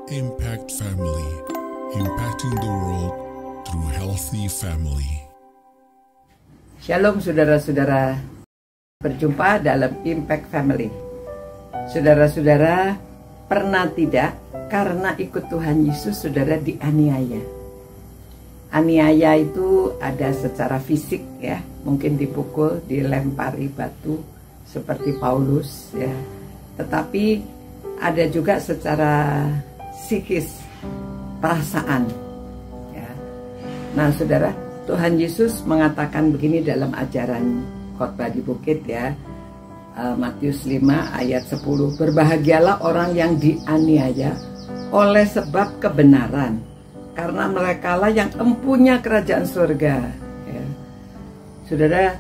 Impact Family, impacting the world through healthy family. Shalom saudara-saudara, berjumpa dalam Impact Family. Saudara-saudara, pernah tidak karena ikut Tuhan Yesus saudara dianiaya? Aniaya itu ada secara fisik ya, mungkin dipukul, dilempari batu seperti Paulus ya. Tetapi ada juga secara psikis, perasaan ya. Nah saudara, Tuhan Yesus mengatakan begini dalam ajaran khotbah di bukit ya, Matius 5 ayat 10, berbahagialah orang yang dianiaya oleh sebab kebenaran, karena merekalah yang empunya kerajaan surga ya. Saudara,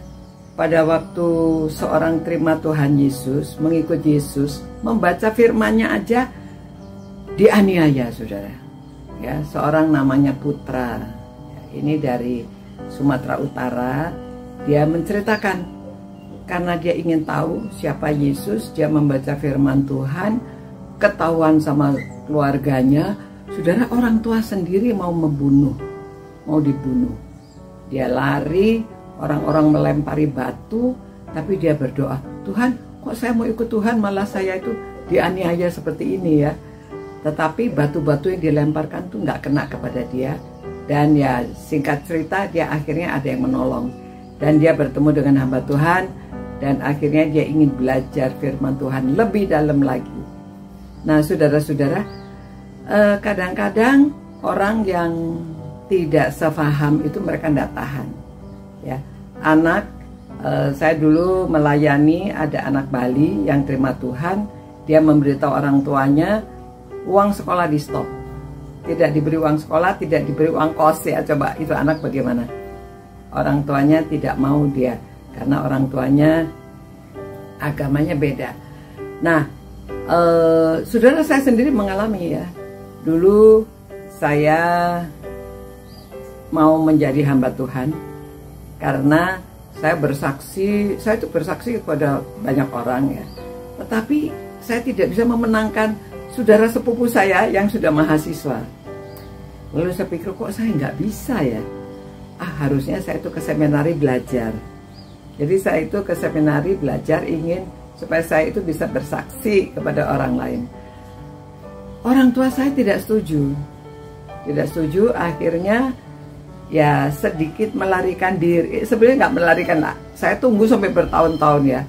pada waktu seorang terima Tuhan Yesus, mengikut Yesus, membaca firman-Nya aja dianiaya saudara ya. Seorang namanya Putra ya, ini dari Sumatera Utara, dia menceritakan karena dia ingin tahu siapa Yesus, dia membaca firman Tuhan, ketahuan sama keluarganya, saudara, orang tua sendiri mau dibunuh. Dia lari, orang-orang melempari batu, tapi dia berdoa, Tuhan, kok saya mau ikut Tuhan malah saya itu dianiaya seperti ini ya. Tetapi batu-batu yang dilemparkan tuh nggak kena kepada dia. Dan ya singkat cerita, dia akhirnya ada yang menolong. Dan dia bertemu dengan hamba Tuhan. Dan akhirnya dia ingin belajar firman Tuhan lebih dalam lagi. Nah saudara-saudara, kadang-kadang orang yang tidak sepaham itu mereka tidak tahan ya. Anak, saya dulu melayani ada anak Bali yang terima Tuhan. Dia memberitahu orang tuanya, uang sekolah di stop, tidak diberi uang sekolah, tidak diberi uang kos ya. Coba itu anak bagaimana? Orang tuanya tidak mau dia, karena orang tuanya agamanya beda. Nah, saudara, saya sendiri mengalami ya. Dulu saya mau menjadi hamba Tuhan karena saya itu bersaksi kepada banyak orang ya. Tetapi saya tidak bisa memenangkan saudara sepupu saya yang sudah mahasiswa. Lalu saya pikir, kok saya nggak bisa ya? Harusnya saya itu ke seminari belajar. Jadi saya itu ke seminari belajar ingin supaya saya itu bisa bersaksi kepada orang lain. Orang tua saya tidak setuju. Akhirnya ya sedikit melarikan diri. Sebenarnya nggak melarikan lah. Saya tunggu sampai bertahun-tahun ya,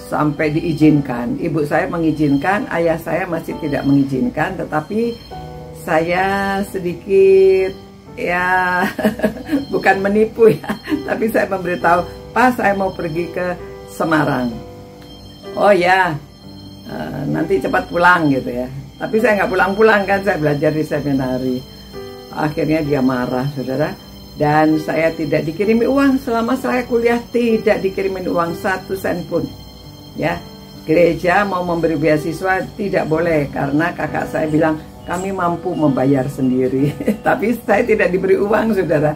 sampai diizinkan. Ibu saya mengizinkan, ayah saya masih tidak mengizinkan. Tetapi saya sedikit ya bukan menipu ya, tapi saya memberitahu, Pak, saya mau pergi ke Semarang. Oh ya, nanti cepat pulang gitu ya. Tapi saya nggak pulang-pulang kan, saya belajar di seminari. Akhirnya dia marah saudara, dan saya tidak dikirimi uang selama saya kuliah, tidak dikirimin uang 1 sen pun ya. Gereja mau memberi beasiswa tidak boleh karena kakak saya bilang kami mampu membayar sendiri. Tapi saya tidak diberi uang saudara.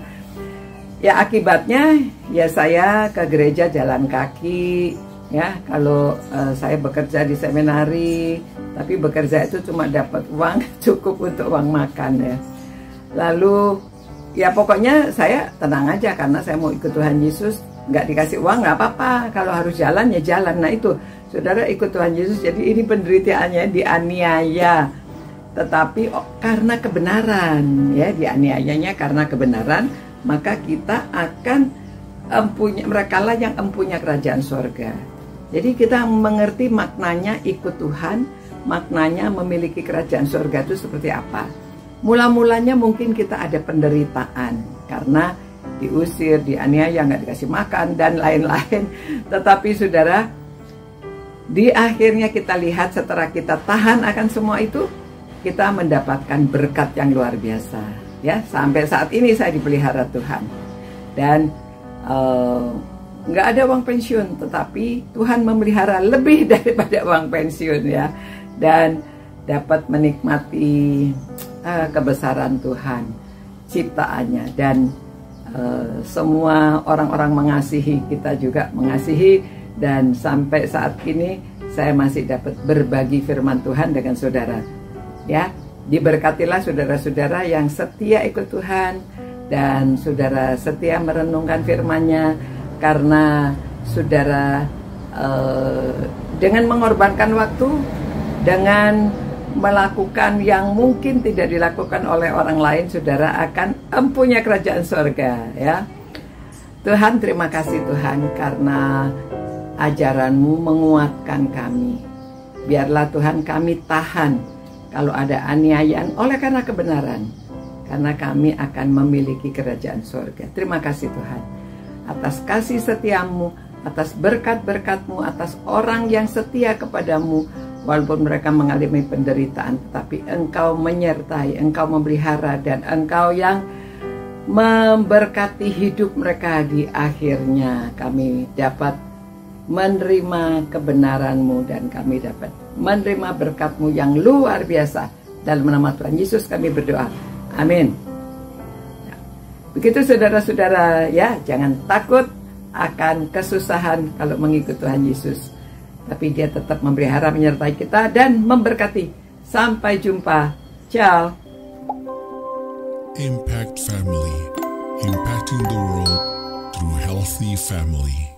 Ya akibatnya ya saya ke gereja jalan kaki ya. Kalau saya bekerja di seminari, tapi bekerja itu cuma dapat uang cukup untuk uang makan ya. Lalu ya pokoknya saya tenang aja karena saya mau ikut Tuhan Yesus. Nggak dikasih uang nggak apa-apa, kalau harus jalan ya jalan. Nah itu saudara, ikut Tuhan Yesus, jadi ini penderitaannya dianiaya, tetapi karena kebenaran ya, dianiayanya karena kebenaran, maka kita akan merekalah yang empunya kerajaan surga. Jadi kita mengerti maknanya ikut Tuhan, maknanya memiliki kerajaan surga itu seperti apa. Mula-mulanya mungkin kita ada penderitaan karena diusir, dianiaya, nggak dikasih makan dan lain-lain. Tetapi saudara, di akhirnya kita lihat setelah kita tahan akan semua itu, kita mendapatkan berkat yang luar biasa ya. Sampai saat ini saya dipelihara Tuhan dan nggak ada uang pensiun, tetapi Tuhan memelihara lebih daripada uang pensiun ya, dan dapat menikmati kebesaran Tuhan, ciptaannya, dan semua orang-orang mengasihi, kita juga mengasihi. Dan sampai saat ini saya masih dapat berbagi firman Tuhan dengan saudara ya. Diberkatilah saudara-saudara yang setia ikut Tuhan, dan saudara setia merenungkan firman-Nya, karena saudara dengan mengorbankan waktu, dengan melakukan yang mungkin tidak dilakukan oleh orang lain, saudara akan empunya kerajaan surga, ya. Tuhan, terima kasih Tuhan, karena ajaran-Mu menguatkan kami. Biarlah Tuhan kami tahan kalau ada aniayaan oleh karena kebenaran, karena kami akan memiliki kerajaan surga. Terima kasih Tuhan atas kasih setia-Mu, atas berkat-berkat-Mu, atas orang yang setia kepada-Mu, walaupun mereka mengalami penderitaan, tetapi Engkau menyertai, Engkau memelihara, dan Engkau yang memberkati hidup mereka. Di akhirnya kami dapat menerima kebenaran-Mu, dan kami dapat menerima berkat-Mu yang luar biasa. Dalam nama Tuhan Yesus kami berdoa, amin. Begitu saudara-saudara, ya, jangan takut akan kesusahan kalau mengikut Tuhan Yesus, tapi Dia tetap memelihara, menyertai kita, dan memberkati. Sampai jumpa, ciao. Impact Family, impacting the world through healthy family.